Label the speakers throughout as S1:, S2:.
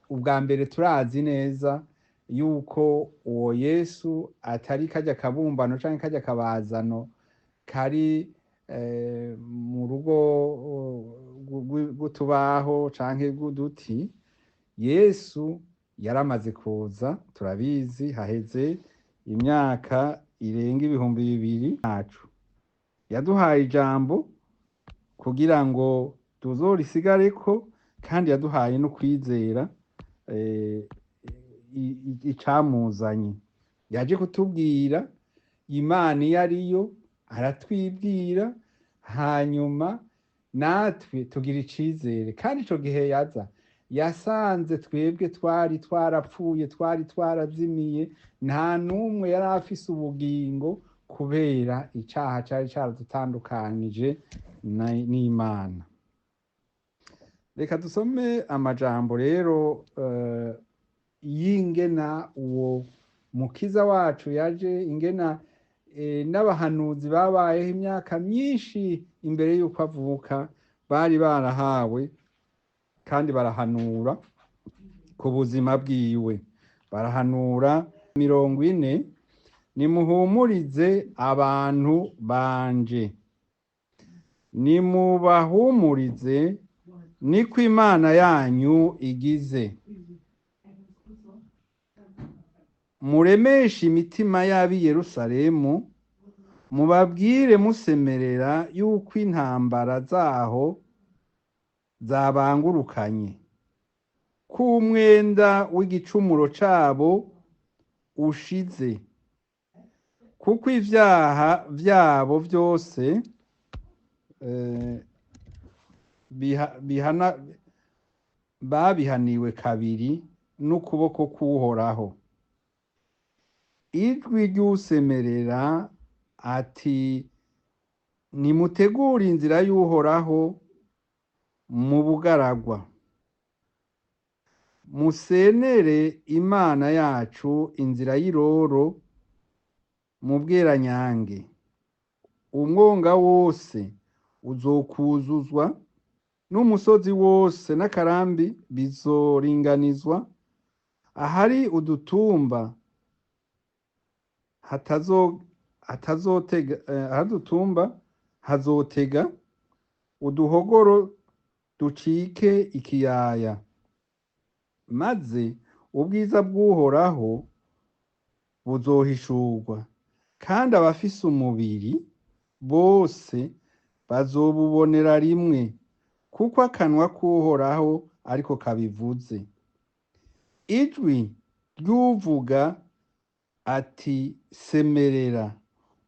S1: ubwa mbere turazi neza yuko uwo Yesu atari kajya kabumbano canke kajya kabazano kari mu rugo rw'utubaho canke rw'uduti. Yesu yaramaze kuza, turabizi haheze imyaka irenga 2000 yacu. Yaduhaye ijambo kugira ngo tuzorisigareko, kandi yaduhaye no kwizera icamuzanye. Yaje kutubwira Imana iyo ariyo, aratwibwira, hanyuma natwe tugira icizere. Kandi ico gihe yaza yasanze twebwe twari twarapfuye, twari twarazimiye, nta numwe yari afise ubugingo kubera icaha cari caradutandukanije n'Imana. Reka dusome amajambo rero y'ingena uwo mukiza wacu yaje, ingena n'abahanuzi babayeho imyaka myinshi imbere y'uko avuka bari barahawe kandi barahanura ku buzima bwiwe. Barahanura 40, nimuhumurize abantu banje, nimubahumurize, niko Imana yanyu igize. Muremeshe imitima y'ab'i Yerusalemu, mubabwire musemerera yuko intambara zaho zabangurukanye, ko umwenda w'igicumuro cabo ushize, kuko ivyaha vyabo vyose babihaniwe kabiri n'ukuboko k'Uhoraho. Ijwi ry'usemerera ati nimutegure inzira y'Uhoraho mu bugaragwa, musenere Imana yacu inzira y'iroro mu bweranyange. Umwonga wose uzokuzuzwa, n'umusozi wose n'akarambi bizoringanizwa. Ahari udutumba hazotega, uduhogoro ducike ikiyaya. Maze ubwiza bw'Uhoraho buzohishurwa, kandi abafise umubiri bose bazobubonera rimwe, kuko akanwa k'Uhoraho ariko kabivuze. Ijwi ry'uvuga ati semerera,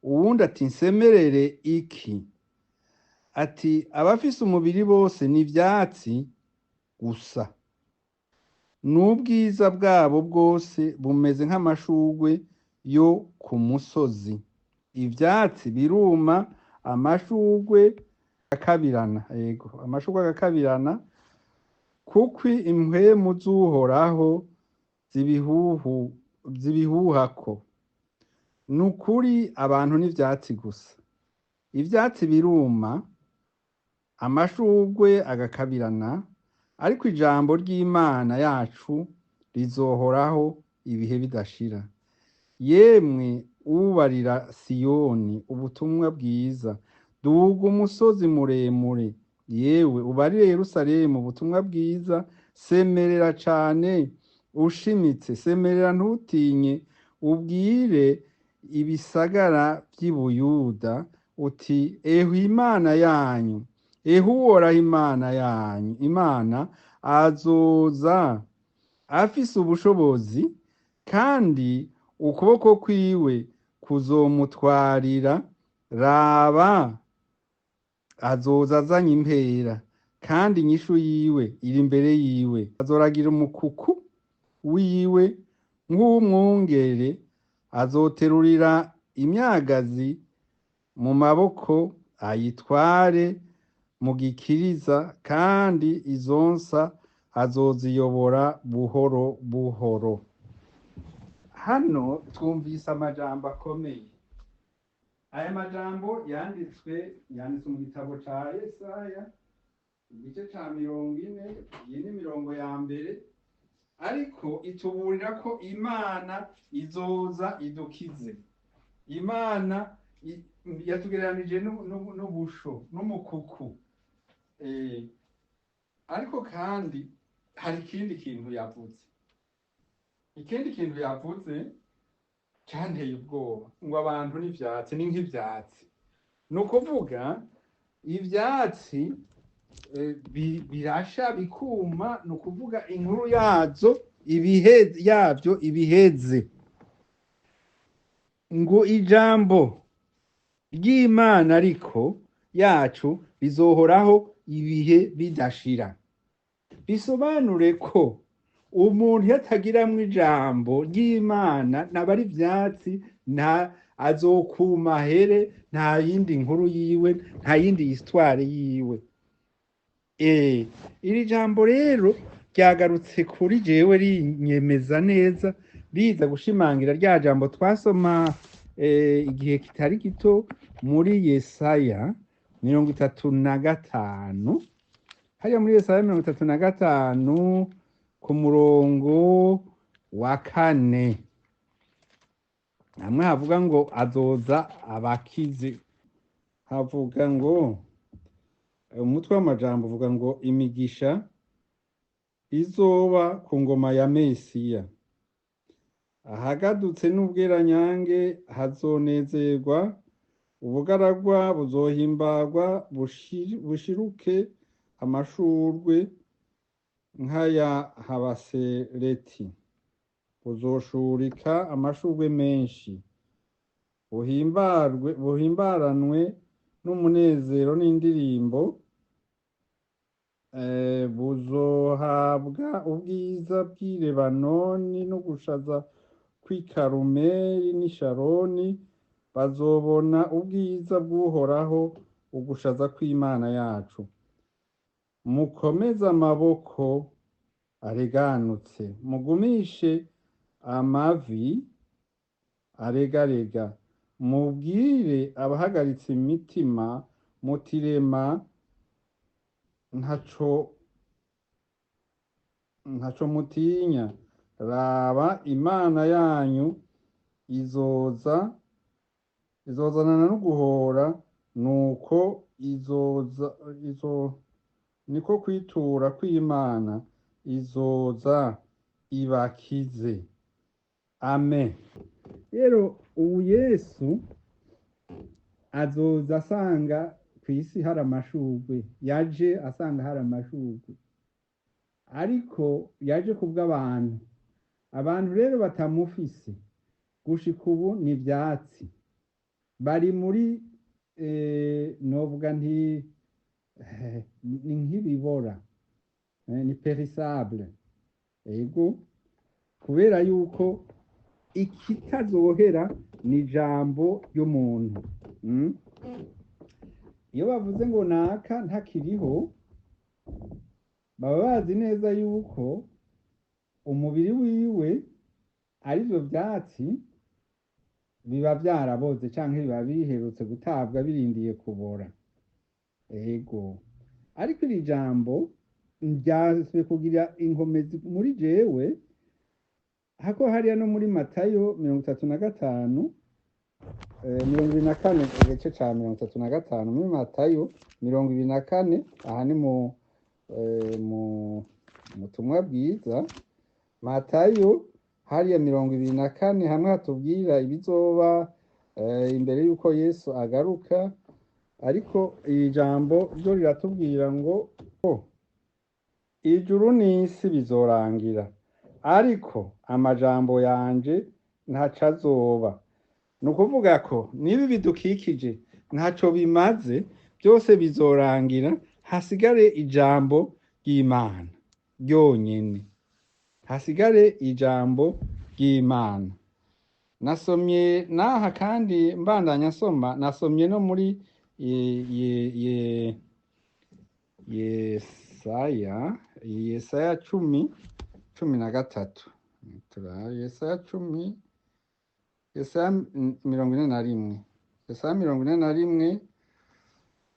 S1: uwundi ati nsemerere iki? Ati abafise umubiri bose ni ivyatsi gusa, n'ubwiza bwabo bwose bumeze nk'amashugwe yo ku musozi. Ivyatsi biruma, amashugwe agakabirana, amashugwe agakabirana, kuko impwemu z'Uhoraho zibihuhako. Nukuri abantu n'ivyatsi gusa, ivyatsi biruma, amashugwe agakabirana, ariko ijambo ry'Imana yacu rizohoraho ibihe bidashira. Yemwe ubarira Siyoni ubutumwa bwiza, duga umusozi muremure. Yewe ubarire Yerusalemu ubutumwa bwiza, semerera cane ushimitse, semerera ntutinye, ubwire ibisagara vy'i Buyuda uti eho Imana yanyu, eho Uhoraho Imana yanyu, Imana azoza afise ubushobozi, kandi ukuboko kwiwe kuzomutwarira. Raba azoza azanye impera, kandi inyishu yiwe iri imbere yiwe. Azoragira umukuku wiwe nk'umwungere, azoterurira imyagazi mu maboko ayitware mu gikiriza, kandi izonsa azoziyobora buhoro buhoro. Hano twumvise amajambo akomeye. Aya majambo yanditswe mu gitabo ca Yesaya igice ca 40, iyi ni mirongo ya mbere, ariko ituburira ko Imana izoza idukize. Imana yatugereranije n'ubusho n'umukuku. Ariko kandi hari ikindi kintu yavuze. Ikindi kintu yavuze cyanteye ubwoba, ngo abantu n'ivyatsi ni nk'ivyatsi. Ni ukuvuga ivyatsi birasha bikuma, ni ukuvuga inkuru yavyo ibiheze, ngo ijambo ry'Imana ariko yacu rizohoraho ibihe bidashira. Bisobanure ko umuntu yatagiramwo ijambo ry'Imana naba ari ivyatsi, nta azokuma here, nta yindi nkuru yiwe, nta yindi histoire yiwe. Iri jambo rero ryagarutse kuri jewe rinyemeza neza, riza gushimangira rya jambo twasoma igihe kitari gito muri Yesaya 35. Hariya muri Yesaya 35 ku murongo wa 4, hamwe havuga ngo azoza abakize. Havuga ngo umutwe w'amajambo uvuga ngo imigisha izoba ku ngoma ya Mesiya, ahagadutse n'ubweranyange hazonezerwa, ubugaragwa buzohimbagwa, bushiruke amashurwe nk'aya Habasereti, buzoshurika amashurwe menshi, buhimbaranwe n'umunezero n'indirimbo, buzohabwa ubwiza bw'i Lebanoni no gushaza kw'i Karumeli n'i Sharoni, bazobona ubwiza bw'Uhoraho, ugushaza kw'Imana yacu. Mukomeze amaboko areganutse, mugumishe amavi aregarega, mubwire abahagaritse imitima mutirema ntaco mutinya. Raba Imana yanyu izozanana no guhora, nuko niko kwitura kw'Imana, izoza ibakize. Amen. Rero ubu Yesu azoza asanga kw'isi hari amashurwe, yaje asanga hari amashurwe, ariko yaje kubw'abantu. Abantu rero batamufise gushika ubu ni ivyatsi, bari muri novuga nti ni nk'ibibora, ni perissable. Ego, kubera yuko ikitazohera ni ijambo ry'umuntu. Iyo bavuze ngo naka ntakiriho, baba bazi neza yuko umubiri wiwe arivyo vyatsi biba vyaraboze canke biba biherutse gutabwa birindiye kubora. Ego, ariko iri jambo ryaswe kugira inkomezi muri jewe, hako hariya no muri Matayo 35 24, igice ca 35 muri Matayo 24. Aha ni mu butumwa bwiza Matayo hariya 24, hamwe hatubwira ibizoba imbere yuko Yesu agaruka. Ariko iri jambo ryo riratubwira ngo ijuru n'isi bizorangira, ariko amajambo yanje ntaco azoba. Ni ukuvuga ko niba bidukikije ntaco bimaze, byose bizorangira, hasigare ijambo ry'Imana ryonyene, hasigare ijambo ry'Imana. Nasomye naha kandi mbandanya nsoma, nasomye no muri Yesaya 10:13. Yesaya 10, Yesaya 41, Yesaya 41,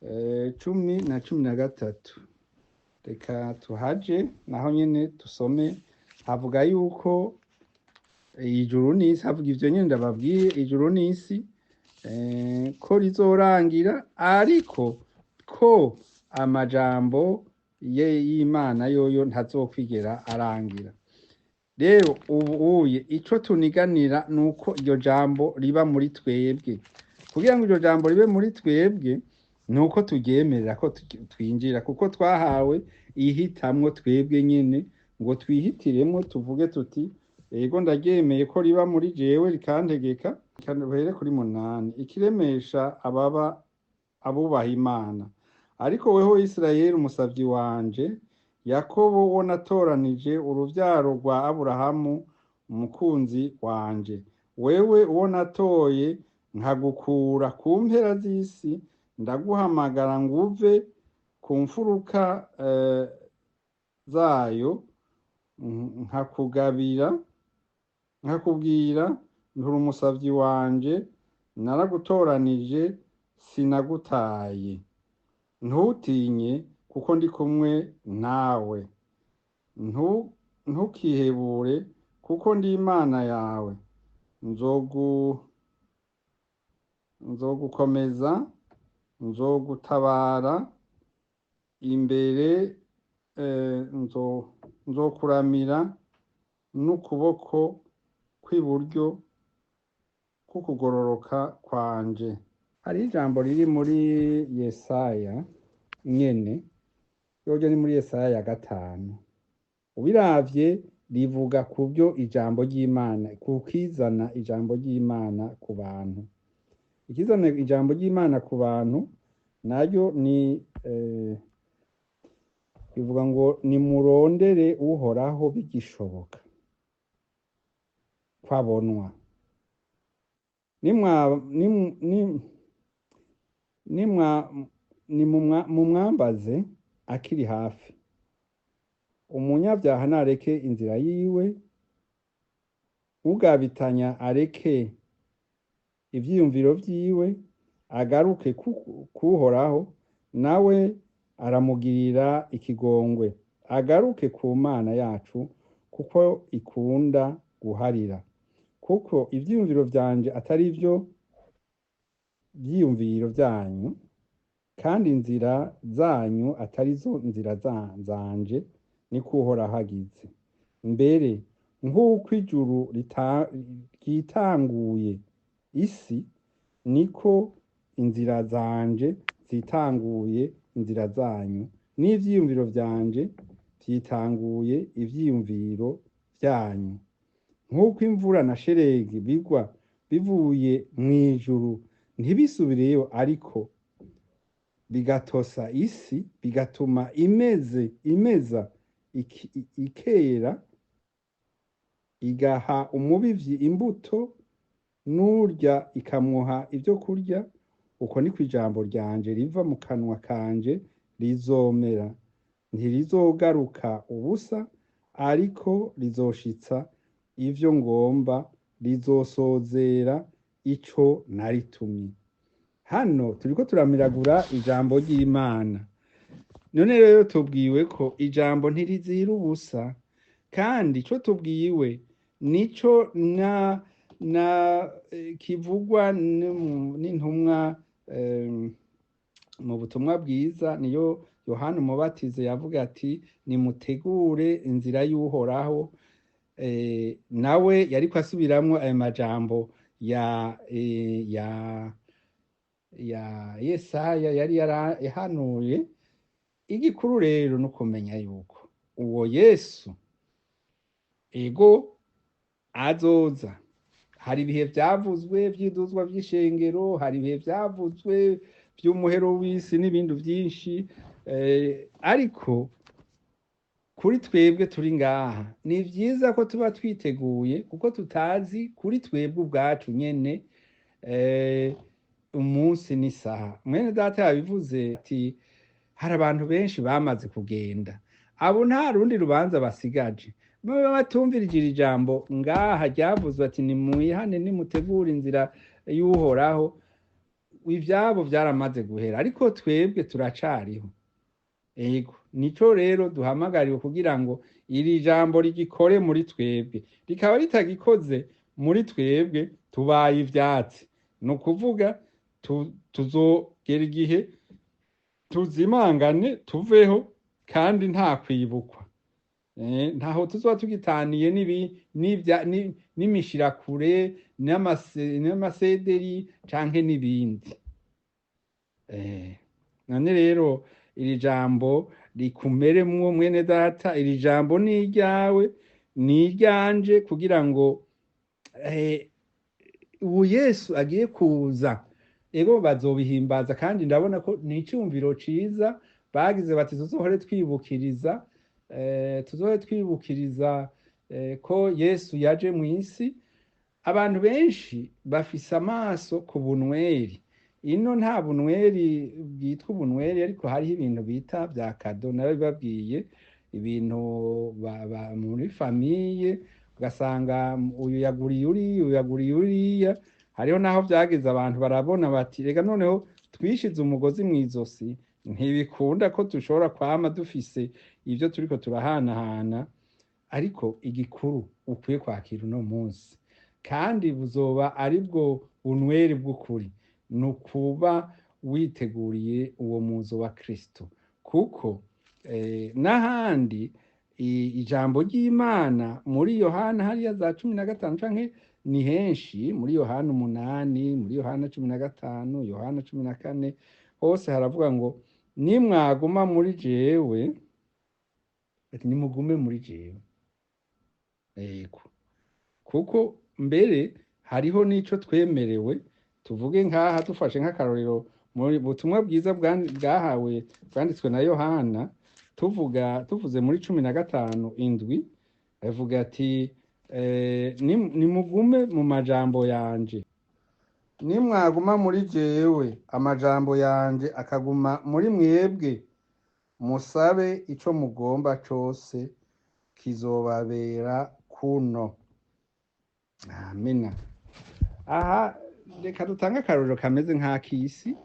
S1: 10 na 13. reka tuhaje naho nyene dusome. Havuga yuko ijuru n'isi, havuga ivyo nyene ndababwiye, ijuru n'isi ko rizorangira, ariko ko amajambo y'Imana yoyo ntazokwigera arangira. Rero ubuye ico tuniganira nuko iryo jambo riba muri twebwe. Kugira ngo iryo jambo ribe muri twebwe nuko tugyemerera ko twinjira, kuko twahawe ihitamwo twebwe nyene, ngo twihitiremo tuvuge tuti ego ndaryemeye ko riba muri jewe rikantegeka. Kanubere kuri 8, ikiremesha abubaha Imana. Ariko weho Isirayeli umusavyi wanje, Yakobo wo natoranije, uruvyaro rwa Aburahamu umukunzi wanje, wewe uwo natoye nkagukura ku mpera z'isi, ndaguhamagara nguve ku mfuruka zayo, nkakubwira nturi umusavyi wanje, naragutoranije sinagutaye. Ntutinye kuko ndi kumwe nawe, ntukihebure kuko ndi Imana yawe, nzogukomeza, nzogutabara imbere, nzokuramira n'ukuboko kw'iburyo kukugororoka kwanje. Hari ijambo riri muri Yesaya nyene, yoje ni muri Yesaya 5. Ubiravye rivuga ku byo ijambo ry'Imana, kukizana ijambo ry'Imana ku bantu. Ikizana ijambo ry'Imana ku bantu naryo ni bivuga ngo nimurondere uhoraho bigishoboka kwabonwa, mumwambaze akiri hafi. Umunyabyaha nareke inzira yiwe, ugabitanya areke ivyiyumviro vyiwe, agaruke kuhoraho, nawe aramugirira ikigongwe. Agaruke ku Mana yacu, kuko ikunda guharira. Kuko ivyiyumviro vyanje atari vyo vyiyumviro vyanyu, kandi inzira zanyu atari zo nzira zanje, niko Uhoraho agize. Mbere nk'uko ijuru ryitanguye isi, niko inzira zanje zitanguye inzira zanyu, n'ivyiyumviro vyanje vyitanguye ivyiyumviro vyanyu. Nk'uko imvura na sheregi bigwa bivuye mw'ijuru, ntibisubireyo ariko bigatosa isi, bigatuma imeza ikera, igaha umubivyi imbuto, n'urya ikamuha ivyo kurya, uko niko ijambo ryanje riva mu kanwa kanje rizomera. Ntirizogaruka ubusa, ariko rizoshitsa ivyo ngomba, rizosozera ico naritumye. Hano turiko turamiragura ijambo ry'Imana. None rero tubwiwe ko ijambo ntirizira ubusa, kandi ico tubwiwe nico kivugwa n'intumwa mu butumwa bwiza. Niyo Yohana Umubatizo yavuga ati nimutegure inzira y'Uhoraho. Nawe yariko asubiramwo ayo majambo ya Yesaya yari yarahanuye. Igikuru rero no kumenya yuko uwo Yesu ego azoza. Hari ibihe vyavuzwe vy'iduzwa vy'ishengero, hari ibihe vyavuzwe vy'umuhero w'isi n'ibintu vyinshi, ariko kuri twebwe turi ngaha ni vyiza ko tuba twiteguye, kuko tutazi kuri twebwe ubwacu nyene umunsi n'isaha. Mwene data yabivuze ati hari abantu benshi bamaze kugenda, abo nta rundi rubanza basigaje. Baba batumvirije iri jambo ngaha ryavuzwe ati nimuyihane, nimutegura inzira y'Uhoraho, ivyabo vyaramaze guhera, ariko twebwe turacariho. ego nico rero duhamagariwe kugira ngo iri jambo rigikore muri twebwe, rikaba ritagikoze muri twebwe tubaye ivyatsi, ni ukuvuga tuzogera igihe tuzimangane tuveho kandi nta kwibukwa. Ntaho tuzoba tugitaniye n'imishirakure n'amasederi canke n'ibindi. None rero iri jambo rikumeremwo mwene data, iri jambo ni iryawe ni iryanje, kugira ngo ubu Yesu agiye kuza ego bazobihimbaza, kandi ndabona ko ni icumviro ciza bagize bati tuzohore twibukiriza ko Yesu yaje mu isi. Abantu benshi bafise amaso ku bunweri, ino nta bunweri bwitwa ubunweri, ariko hariho ibintu bita bya kado, nawe babwiye ibintu muri famiye, ugasanga uyu yaguriye uriya, uyu yaguriye uriya. Hariho naho byageze abantu barabona bati rega noneho twishize umugozi mu izosi, ntibikunda ko dushobora kwama dufise ibyo turiko turahanahana. Ariko igikuru ukwiye kwakira uno munsi, kandi buzoba ari bwo bunweri bw'ukuri, ni ukuba witeguriye uwo muzo wa Kristo. Kuko n'ahandi ijambo ry'Imana muri Yohana hariya za 15 canke ni henshi, muri Yohana 8, muri Yohana 15, Yohana 14, hose haravuga ngo nimwaguma muri jewe, nimugume muri jewe. Kuko mbere hariho n'ico twemerewe, tuvuge nk'aha dufashe nk'akarorero muri butumwa bwiza bwahawe bwanditswe na Yohana, tuvuze muri 15:7 avuga ati nimugume mu majambo yanje, nimwaguma muri jewe amajambo yanje akaguma muri mwebwe, musabe ico mugomba cose kizobabera kuno. Amina. Aha reka dutange akarorero kameze nk'akisi.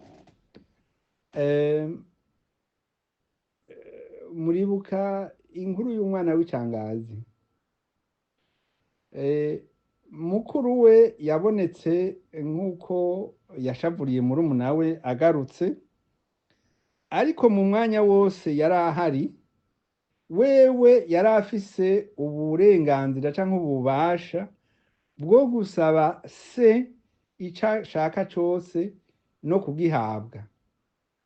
S1: Muribuka inkuru y'umwana w'icangazi. Mukuru we yabonetse nk'uko yashavuriye murumuna we agarutse, ariko mu mwanya wose yari ahari, wewe yari afise uburenganzira canke ububasha bwo gusaba se ico ashaka cose no kugihabwa,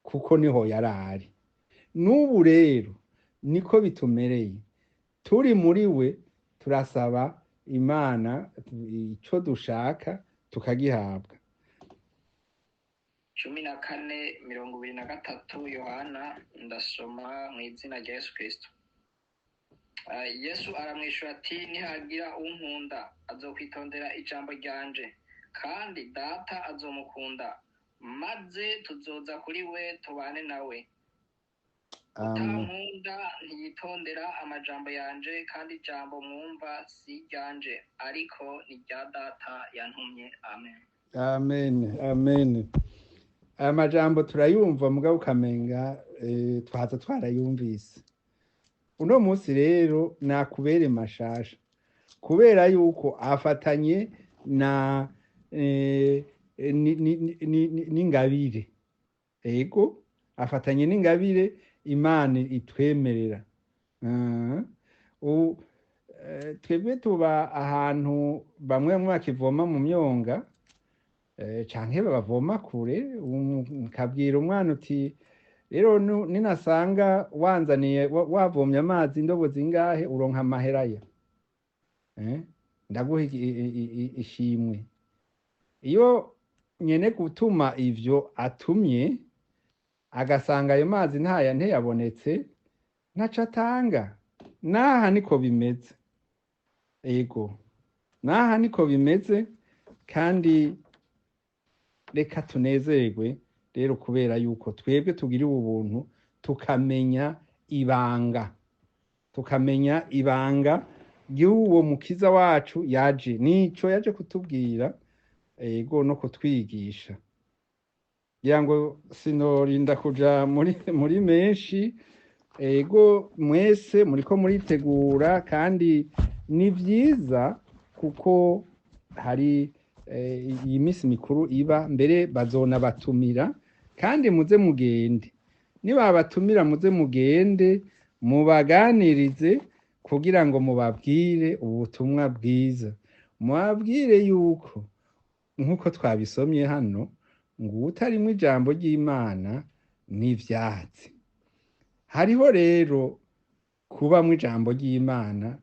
S1: kuko niho yari ari. N'ubu rero niko bitumereye, turi muri we turasaba Imana ico dushaka tukagihabwa.
S2: 14:23 Yohana, ndasoma mu izina rya Yesu Kristo. Yesu aramwishura ati nihagira unkunda azokwitondera ijambo ryanje, kandi data azomukunda, maze tuzoza kuri we tubane nawe. Utankunda ntiyitondera amajambo yanje, kandi ijambo mwumva si ryanje, ariko ni rya data yantumye. Amen.
S1: Amen. Amen. Amajambo turayumva mugabo ukamenga twaza twarayumvise. Uno munsi rero nakubere mashasha, kubera yuko afatanye na n'ingabire. Ego afatanye n'ingabire Imana itwemerera. Twebwe tuba ahantu bamwe bakivoma mu myonga, canke bavoma kure, ukabwira umwana uti rero ninasanga wanzaniye wavomye amazi indobo zingahe uronka amaheraya, ndaguha ishimwe. Iyo nyene gutuma ivyo atumye agasanga ayo mazi ntiyabonetse, ntaco atanga. Naha niko bimeze. Ego naha niko bimeze, kandi reka tunezerwe rero kubera yuko twebwe tugira ubuntu tukamenya ibanga ry'uwo mukiza wacu yaje, nico yaje kutubwira, ego no kutwigisha. Kugira ngo sinorinda kuja muri menshi, ego mwese muriko muritegura kandi ni vyiza kuko hari iyi minsi mikuru iba mbere bazona batumira kandi muze mugende nibabatumira muze mugende mubaganirize kugira ngo mubabwire ubutumwa bwiza mubabwire yuko nk'uko twabisomye hano ngo utarimwo ijambo ry'Imana n'ivyatsi. Hariho rero kubamwo ijambo ry'Imana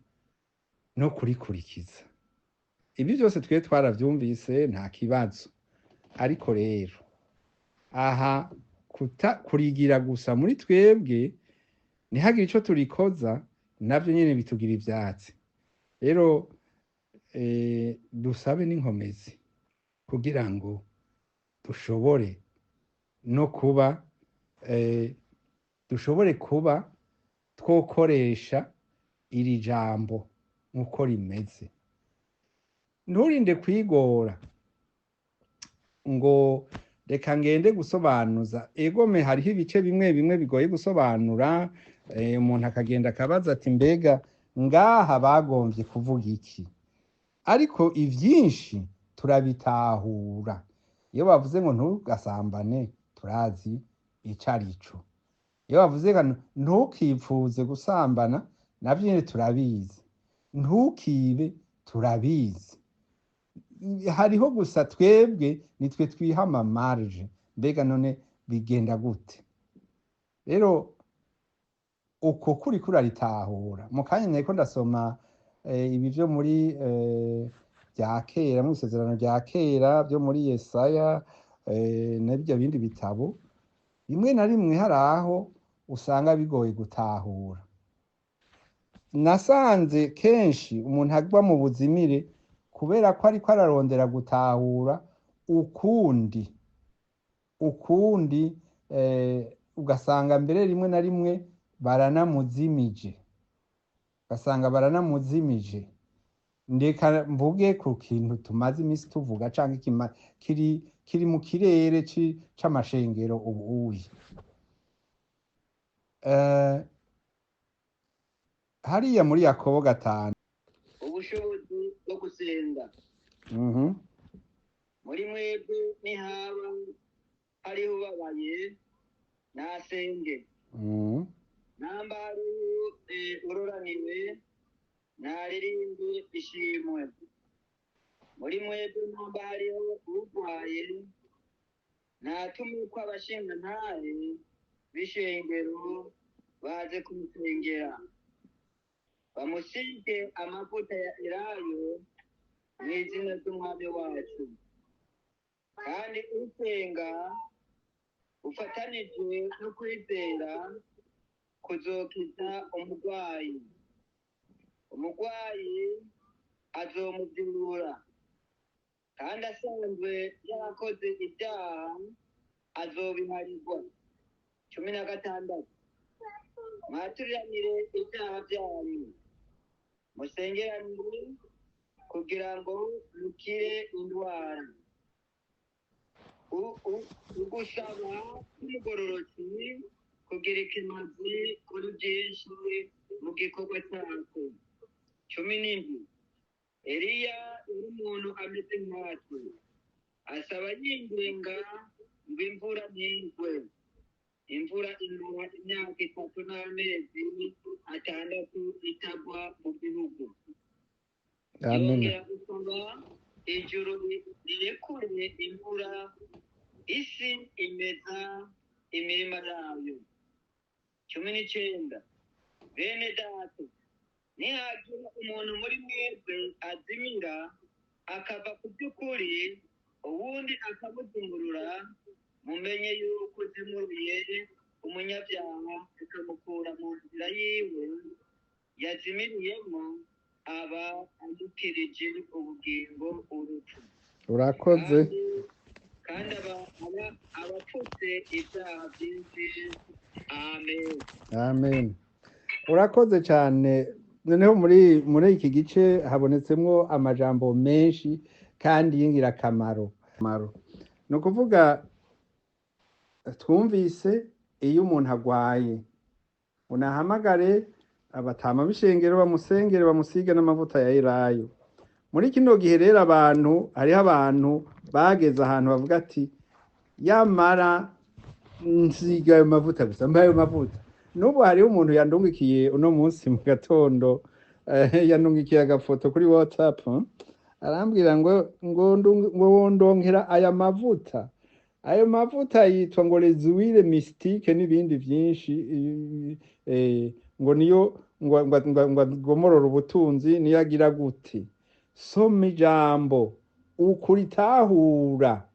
S1: no kurikurikiza. Ibi byose twe twaravyumvise nta kibazo. Ariko rero aha kurigira gusa muri twebwe ntihagire ico turikoza navyo nyene bitugira ivyatsi. Rero dusabe n'inkomezi kugira ngo dushobore no kuba dushobore kuba twokoresha iri jambo nk'uko rimeze. Nturinde kwigora ngo reka ngende gusobanuza. Egome hariho ibice bimwe bimwe bigoye gusobanura, umuntu akagenda akabaza ati mbega ngaha bagomvye kuvuga iki? Ariko ivyinshi turabitahura. Iyo bavuze ngo ntugasambane turazi ico arico. Iyo bavuze ngo ntukipfuze gusambana navyo nyene turabizi. Ntukibe turabizi. Hariho gusa twebwe nitwe twihama marge. Mbega none bigenda gute? Rero uko kuri kuraritahura. Mu kanya nariko ndasoma ibi vyo muri bya kera mu isezerano rya kera byo muri Yesaya n'ibyo bindi bitabo rimwe na rimwe haraho usanga bigoye gutahura. Nasanze kenshi umuntu agwa mu buzimire kubera ko ariko ararondera gutahura ukundi ugasanga mbere rimwe na rimwe baranamuzimije. Ndeka mvuge ku kintu tumaze imisi tuvuga canke kiri mu kirere c'amashengero ubuye. Hariya muri Yakobo 5
S2: ubushobozi bwo gusenga. Muri mwebwe nihaba hariho ubabaye nasenge. Namba hariho uroraniwe naririmbe ishimwe. Muri mwebwe namba hariho urwaye natumiko abashinga ntahe b'ishengero baze kumusengera, bamusige amavuta ya elayo mw'izina ry'umwami wacu. Kandi usenga ufatanije no kwizera kuzokiza umurwayi. Umurwayi azomuvyura, kandi asanzwe yarakoze ibyaha azobiharirwa. 16 mwaturiranire ibyaha byanyu, musengeranire kugira ngo mukire indwara. Ugusaba n'umugororotsi kugira ikimazi kuri byinshi mu gikorwa cyako. 17 Eliya yari umuntu ameze nkatwe, asaba yinginga ngo imvura ntigwe. Imvura imara imyaka 3 n'amezi 6 itagwa mu gihugu. Yongera gusaba ijuru rirekure imvura, isi imeza imirima yayo. 19 Bene data, nihagira umuntu muri mwebwe azimira akava ku by'ukuri uwundi akamuzungurura, mumenye yuko uzimuriye umunyabyaha ukamukura mu nzira yiwe yazimiriyemo, aba amukirije ubugingo urupfu.
S1: Urakoze.
S2: Kandi abapfutse ibyaha byinshi. Amen.
S1: Amen. Urakoze cyane. Noneho muri iki gice habonetsemwo amajambo menshi kandi y'ingirakamaro. Ni ukuvuga twumvise iyo umuntu agwaye unahamagare abatama b'ishengero bamusengere bamusige n'amavuta ya elayo. Muri kino gihe rero hariho abantu bageze ahantu bavuga ati yamara nsiga ayo mavuta gusa mbaye ayo mavuta. N'ubu hariho umuntu yandungikiye uno munsi mu gatondo yandungikiye agafoto kuri WhatsApp arambwira ngo wondonkera aya mavuta. Ayo mavuta yitwa ngo les huiles mystiques n'ibindi byinshi ngo niyo ngo gomorora ubutunzi niyo agira gute. Soma ijambo ukuritahura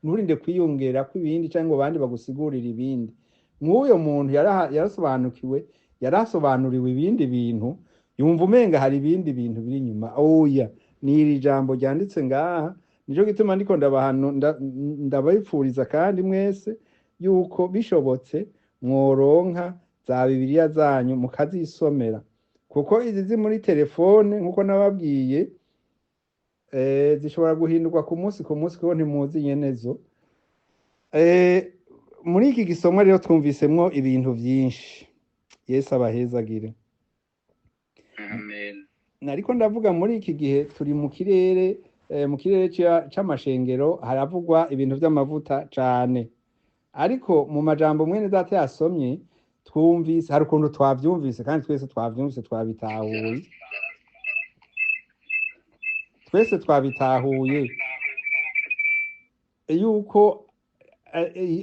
S1: nturinde kwiyongera kw'ibindi cyangwa abandi bagusigurira ibindi. Nk'uyo muntu yarasobanuriwe ibindi bintu yumva umenga hari ibindi bintu biri inyuma. Oya, ni iri jambo ryanditse ngaha. Nico gituma ndiko ndabifuriza kandi mwese yuko bishobotse mworonka za Bibiliya zanyu mukazisomera, kuko izi muri telefone nkuko nababwiye zishobora guhindurwa ku munsi kuko ntimuzi nyenezo. Muri iki gisomwa rero twumvisemwo ibintu byinshi. Yesu abahezagire.
S2: Amen.
S1: Nariko ndavuga muri iki gihe turi mu kirere c'amashengero haravugwa ibintu by'amavuta cane, ariko mu majambo mwene data yasomye twumvise hari ukuntu twavyumvise kandi twese twavyumvise twabitahuye yuko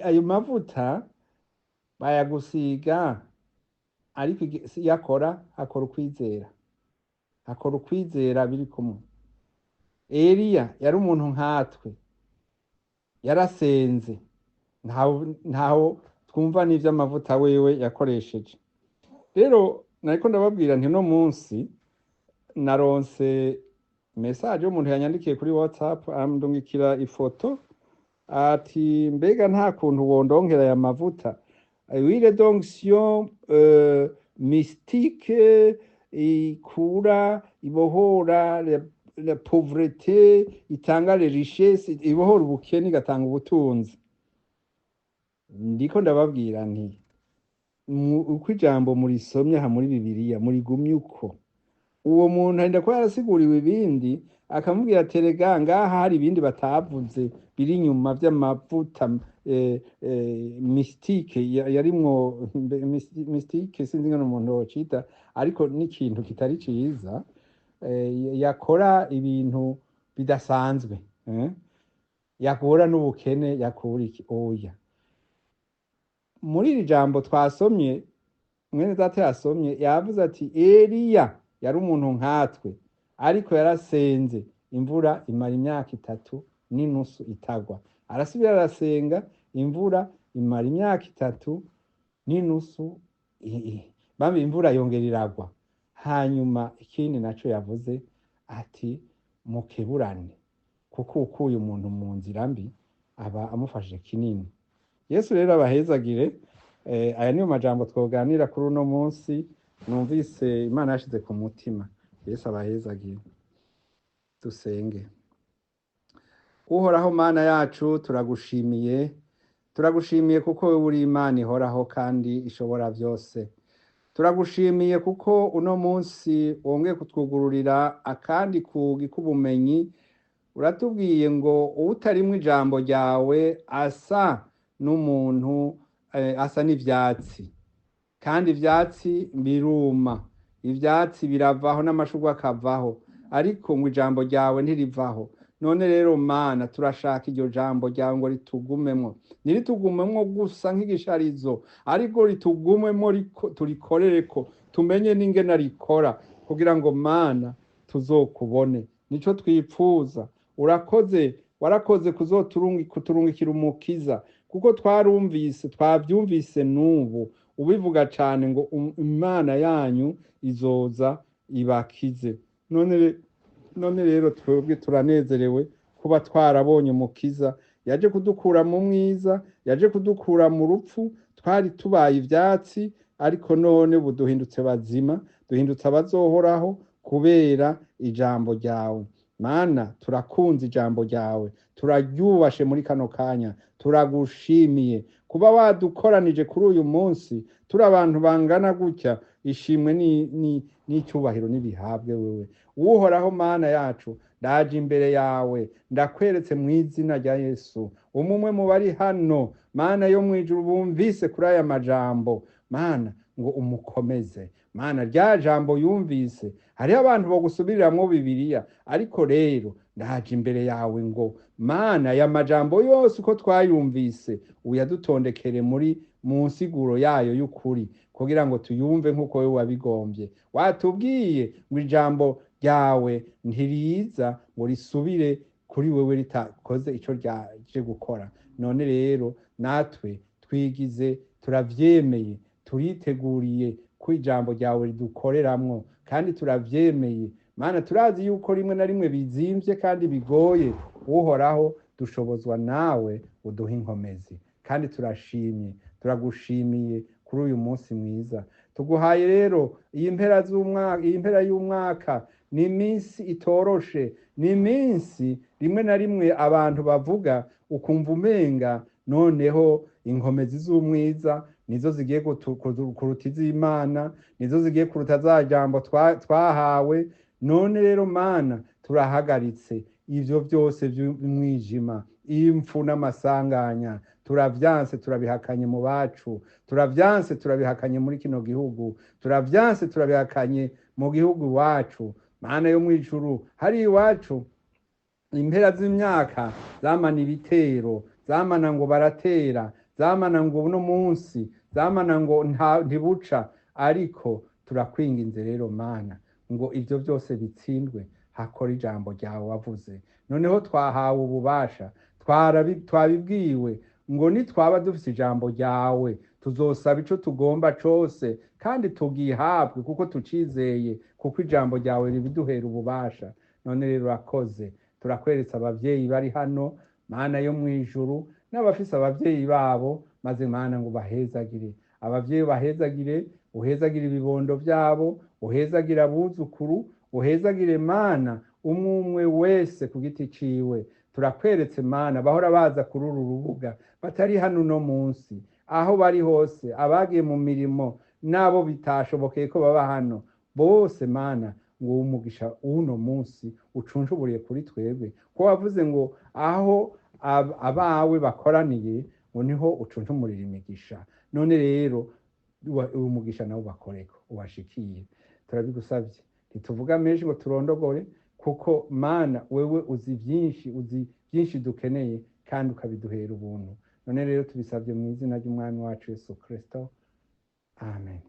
S1: ayo mavuta bayagusiga, ariko yakora hakora ukwizera biri kumwe. Eliya yari umuntu nkatwe, yarasenze, ntaho twumva n'ivy'amavuta wewe yakoresheje. Rero nariko ndababwira nti no munsi naronse message y'umuntu yanyandikiye kuri WhatsApp amndungikira ifoto ati mbega nta kuntu wondonkera aya mavuta huile d'onction mystique ikura ibohora la pauvreté, itanga les richesses, ibohora ubukene igatanga ubutunzi. Ndiko ndababwira nti uko ijambo murisomye muri Bibiliya murigumye uko. Uwo muntu arinda ko yarasiguriwe ibindi akamubwira terega ngaha hari ibindi batavuze biri inyuma by'amavuta mystique yarimwo mystique sinzi ngano umuntu wocita, ariko n'ikintu kitari ciza yakora ibintu bidasanzwe, yakura n'ubukene, yakura iki. Oya, muri iri jambo twasomye mwene data yasomye yavuze ati Eliya yari umuntu nkatwe, ariko yarasenze imvura imara imyaka 3.5 itagwa. Arasubira arasenga imvura imara imyaka 3.5 bambe imvura yongera iragwa. Hanyuma ikindi naco yavuze ati mukeburane, kuko ukuye umuntu mu nzira mbi aba amufashije kinini. Yesu rero abahezagire. Aya niyo majambo twoganira kuri uno munsi numvise Imana yashize ku mutima. Yesu abahezagire. Dusenge. Uhoraho Mana yacu turagushimiye kuko wewe uri Imana ihoraho kandi ishobora byose. Turagushimiye kuko uno munsi wongeye kutwugururira akandi kugi k'ubumenyi. Uratubwiye ngo utarimwe ijambo ryawe asa n'umuntu asa n'ivyatsi, kandi ivyatsi biruma, ivyatsi biravaho n'amashurwe akavaho, ariko ngo ijambo ryawe ntirivaho. None rero Mana turashaka iryo jambo ryawe ngo ritugumemwo, ntiritugumemwo gusa nk'igisharizo, ariko ritugumemwo turikorereko, tumenye n'ingene rikora, kugira ngo Mana tuzokubone. Nico twipfuza. Warakoze kuturungikira umukiza, kuko twavyumvise n'ubu ubivuga cane ngo Imana yanyu izoza ibakize. None rero twebwe turanezerewe kuba twarabonye umukiza yaje kudukura mu mwiza, yaje kudukura mu rupfu. Twari tubaye ivyatsi, ariko none buduhindutse bazima, duhindutse abazohoraho kubera ijambo ryawe. Mana turakunze ijambo ryawe, turaryubashe muri kano kanya, turagushimiye kuba wadukoranije kuri uyu munsi turi abantu bangana gutya, ishimwe n'icyubahiro n'ibihabwe wewe. Uhoraho Mana yacu, ndaje imbere yawe ndakweretse mu izina rya Yesu, umwe mu bari hano Mana yo mu ijuru bumvise kuri aya majambo Mana, ngo umukomeze Mana, rya jambo yumvise. Hariho abantu bagusubiriramwo Bibiliya, ariko rero ndaje imbere yawe ngo Mana, aya majambo yose uko twayumvise uyadutondekere mu nsiguro yayo y'ukuri, kugira ngo tuyumve nk'uko wewe wabigombye. Watubwiye ngo ijambo ryawe ntiriza ngo risubire kuri wewe ritakoze ico ryaje gukora. None rero natwe twigize turavyemeye, turiteguriye ko ijambo ryawe ridukoreramwo, kandi turavyemeye Mana. Turazi yuko rimwe na rimwe bizimvye kandi bigoye. Uhoraho, dushobozwa nawe, uduha inkomezi, kandi turagushimiye kuri uyu munsi mwiza tuguhaye. Rero iyi mpera y'umwaka ni iminsi itoroshe, ni iminsi rimwe na rimwe abantu bavuga ukumva umenga noneho inkomezi z'umwiza nizo zigiye kuruta iz'Imana, nizo zigiye kuruta za jambo twahawe. None rero Mana, turahagaritse ivyo byose by'umwijima, impfu n'amasanganya, turavyanse, turabihakanye mu bacu, turavyanse, turabihakanye muri kino gihugu, turavyanse, turabihakanye mu gihugu wacu. Mana yo mwijuru, hari iwacu impera z'imyaka zamana ibitero, zamana ngo baratera, zamana ngo uno munsi, zamana ngo ntibuca. Ariko turakwinginze rero Mana, ngo ivyo byose bitsindwe, hakora ijambo ryawe wavuze. Noneho twahawe ububasha, twabibwiwe ngo nitwaba dufise ijambo ryawe tuzosaba ico tugomba cose, kandi tugihabwe kuko tucizeye, kuko ijambo ryawe ribiduhera ububasha. None rero urakoze, turakweretse abavyeyi bari hano Mana yo mwijuru, n'abafise abavyeyi babo, maze Mana ngo bahezagire abavyeyi, bahezagire, uhezagire ibibondo vyabo, uhezagire abuzukuru, uhezagire Mana umwe wese ku giti ciwe. Turakweretse Mana, bahora baza kuri uru rubuga batari hano uno munsi, aho bari hose, abagiye mu mirimo nabo bitashobokeye ko baba hano, bose Mana ngo umugisha uno munsi ucunshuburiye kuri twebwe, ko wavuze ngo aho abawe bakoraniye ngo niho ucunshumurira imigisha. None rero umugisha nawo bakoreko ubashikiye, turabigusavye. Ntituvuga menshi ngo turondogore, kuko Mana wewe uzi byinshi dukeneye, kandi ukabiduhera ubuntu. None rero tubisabye mu izina ry'umwami wacu Yesu Kristo, amen.